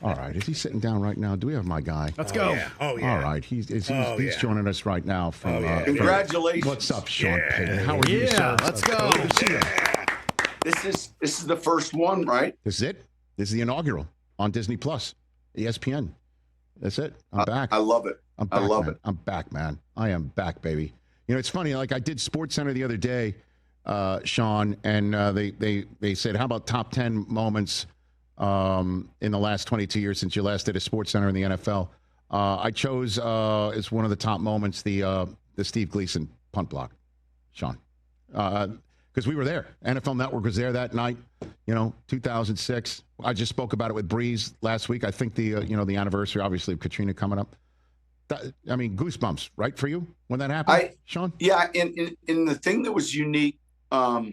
All right. Is he sitting down right now? Do we have my guy? Let's go. Yeah. Oh, yeah. All right. He's joining us right now from. Congratulations. What's up, Sean Payton? How are you, Yeah, sir? let's go. This is the first one, right? This is it. This is the inaugural on Disney Plus, ESPN. That's it. I'm back. I love it. I'm back, I love man. it. I'm back, man. I am back, baby. You know, it's funny. Like I did SportsCenter the other day, Sean, and they said, "How about top 10 moments in the last 22 years since you last did a SportsCenter in the NFL?" I chose as one of the top moments the Steve Gleason punt block, Sean, because we were there. NFL Network was there that night. 2006. I just spoke about it with Brees last week. I think the anniversary, obviously, of Katrina coming up. Goosebumps, right, for you when that happened, Sean? Yeah, and the thing that was unique about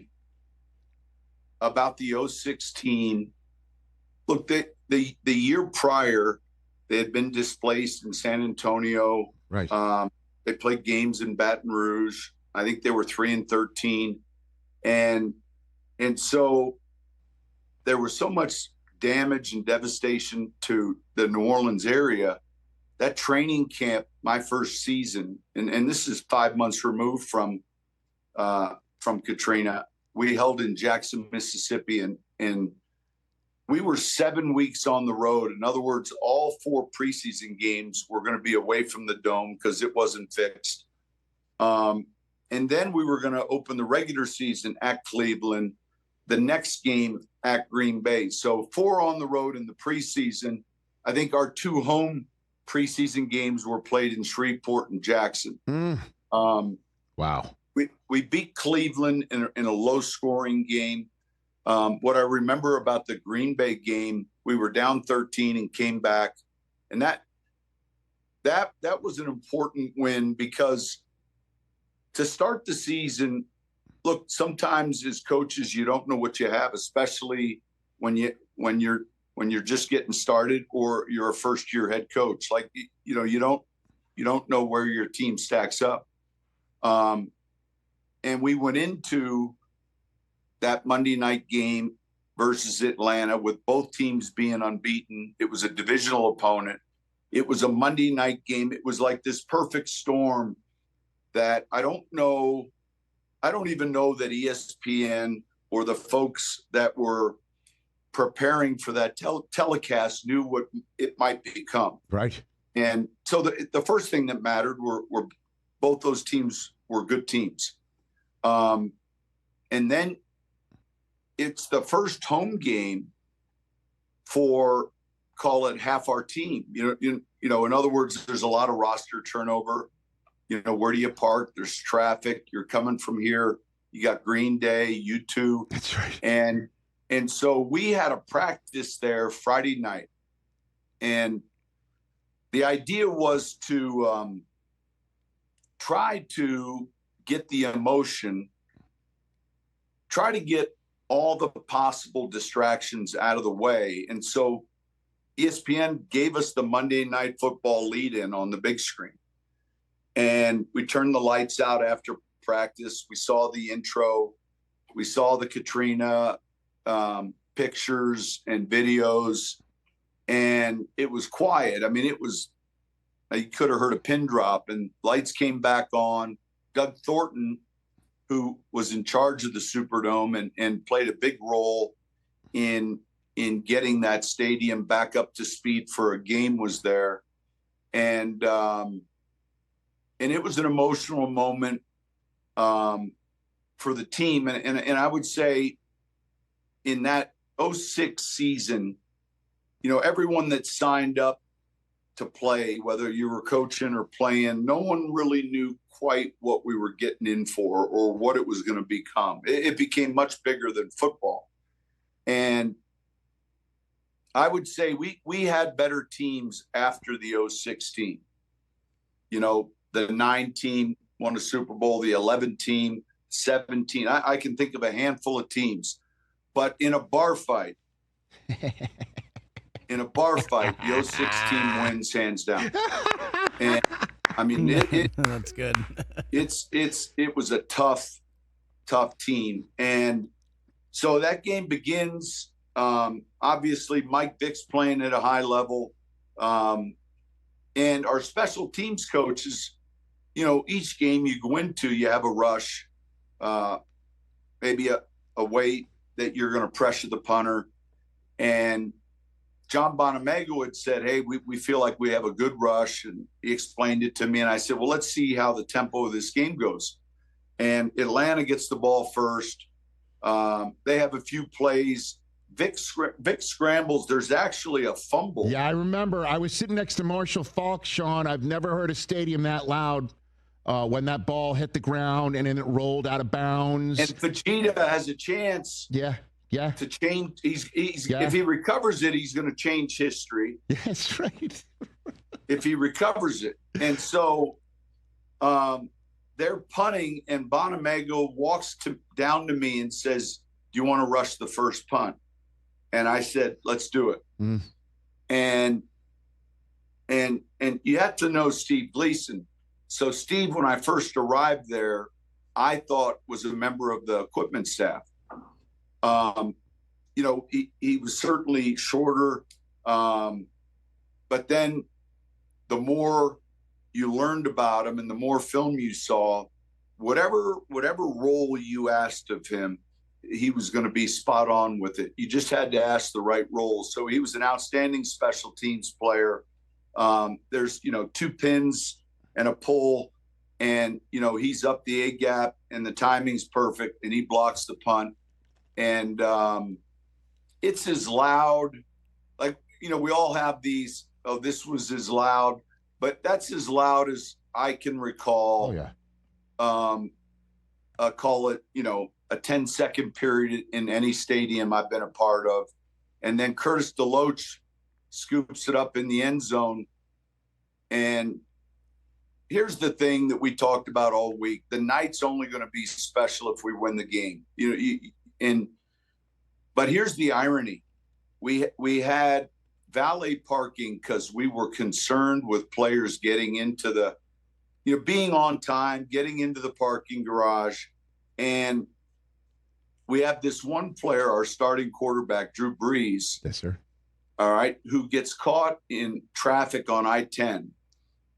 the 06 team, look, the year prior, they had been displaced in San Antonio. Right. They played games in Baton Rouge. I think they were 3-13. And so there was so much damage and devastation to the New Orleans area. That training camp, my first season, and this is 5 months removed from Katrina, we held in Jackson, Mississippi, and we were 7 weeks on the road. In other words, all 4 preseason games were going to be away from the dome because it wasn't fixed. And then we were going to open the regular season at Cleveland, the next game at Green Bay. So 4 on the road in the preseason. I think our 2 home preseason games were played in Shreveport and Jackson. Wow. We beat Cleveland in a low-scoring game. What I remember about the Green Bay game, we were down 13 and came back, and that was an important win because to start the season, look, sometimes as coaches you don't know what you have, especially when you're just getting started or you're a first-year head coach. Like you don't know where your team stacks up. And we went into that Monday night game versus Atlanta with both teams being unbeaten. It was a divisional opponent. It was a Monday night game. It was like this perfect storm that I don't even know that ESPN or the folks that were preparing for that telecast knew what it might become. Right. And so the first thing that mattered were both those teams were good teams. And then it's the first home game for, call it, half our team. In other words, there's a lot of roster turnover. Where do you park? There's traffic. You're coming from here. You got Green Day, U2. That's right. And so we had a practice there Friday night. And the idea was to try to get the emotion, try to get all the possible distractions out of the way. And so ESPN gave us the Monday Night Football lead-in on the big screen. And we turned the lights out after practice. We saw the intro. We saw the Katrina pictures and videos. And it was quiet. I mean, you could have heard a pin drop, and lights came back on. Doug Thornton, who was in charge of the Superdome and played a big role in getting that stadium back up to speed for a game, was there. And it was an emotional moment for the team. And I would say in that 06 season, everyone that signed up to play, whether you were coaching or playing, no one really knew quite what we were getting in for or what it was going to become. It became much bigger than football. And I would say we had better teams after the 06 team. The 9 team won a Super Bowl, the 11 team, 17. I can think of a handful of teams. But in a bar fight, the 06 team wins hands down. And I mean, that's good. it was a tough team. And so that game begins. Obviously, Mike Vick's playing at a high level. And our special teams coaches, each game you go into, you have a rush, maybe a way that you're going to pressure the punter. And John Bonamego had said, hey, we feel like we have a good rush. And he explained it to me. And I said, well, let's see how the tempo of this game goes. And Atlanta gets the ball first. They have a few plays. Vic scrambles. There's actually a fumble. Yeah, I remember. I was sitting next to Marshall Faulk, Sean. I've never heard a stadium that loud when that ball hit the ground and then it rolled out of bounds. And Fajita has a chance. Yeah. To change. If he recovers it, he's going to change history. That's right. If he recovers it. And so they're punting, and Bonamego walks down to me and says, do you want to rush the first punt? And I said, let's do it. Mm. And you have to know Steve Gleason. So Steve, when I first arrived there, I thought was a member of the equipment staff. He was certainly shorter. But then the more you learned about him and the more film you saw, whatever role you asked of him, he was going to be spot on with it. You just had to ask the right role. So he was an outstanding special teams player. There's, 2 pins and a pull, and, he's up the A gap and the timing's perfect and he blocks the punt. And it's as loud, like, we all have these, oh, this was as loud, but that's as loud as I can recall. Oh, yeah. Call it, a 10-second period in any stadium I've been a part of. And then Curtis DeLoach scoops it up in the end zone. And here's the thing that we talked about all week. The night's only going to be special if we win the game. But here's the irony. We had valet parking because we were concerned with players getting into the, being on time, getting into the parking garage. And we have this one player, our starting quarterback, Drew Brees. Yes, sir. All right, who gets caught in traffic on I-10.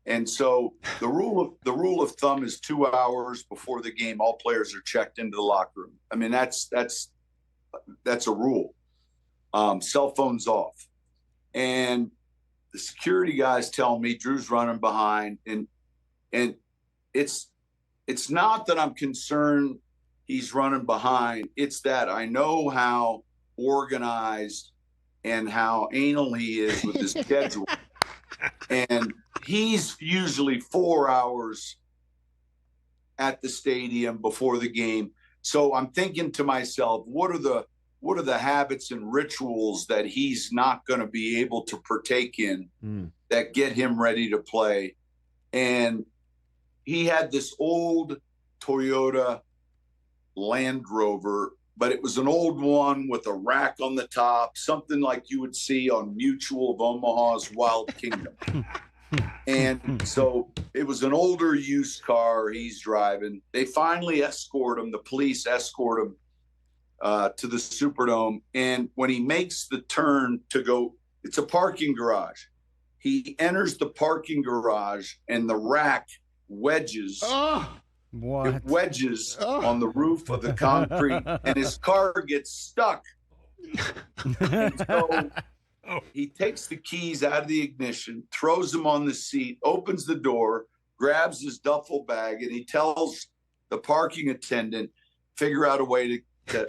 And so the rule of thumb is 2 hours before the game, all players are checked into the locker room. I mean, that's a rule. Cell phones off. And the security guys tell me Drew's running behind, and it's not that I'm concerned he's running behind. It's that I know how organized and how anal he is with his schedule. And he's usually 4 hours at the stadium before the game. So I'm thinking to myself, what are the habits and rituals that he's not going to be able to partake in that get him ready to play? And he had this old Toyota Land Rover, but it was an old one with a rack on the top, something like you would see on Mutual of Omaha's Wild Kingdom. And so it was an older used car he's driving. They finally escort him. The police escort him to the Superdome. And when he makes the turn to go, it's a parking garage. He enters the parking garage and the rack wedges. What? It wedges on the roof of the concrete, and his car gets stuck. And so he takes the keys out of the ignition, throws them on the seat, opens the door, grabs his duffel bag, and he tells the parking attendant, figure out a way to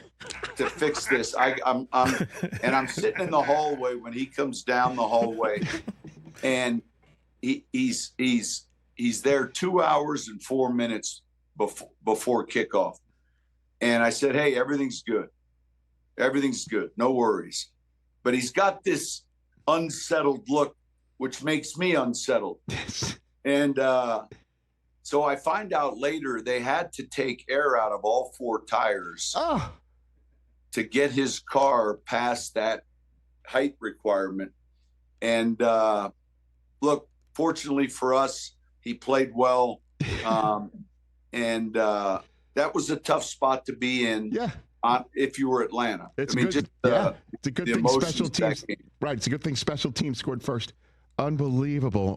fix this. I'm sitting in the hallway when he comes down the hallway, and he's there 2 hours and 4 minutes before kickoff. And I said, hey, everything's good. Everything's good. No worries. But he's got this unsettled look, which makes me unsettled. And so I find out later they had to take air out of all 4 tires to get his car past that height requirement. And look, fortunately for us, he played well. And that was a tough spot to be in. Yeah. if you were Atlanta. It's I mean, good. just Yeah, it's a good the thing special emotions of that teams. game. Right, it's a good thing special teams scored first. Unbelievable.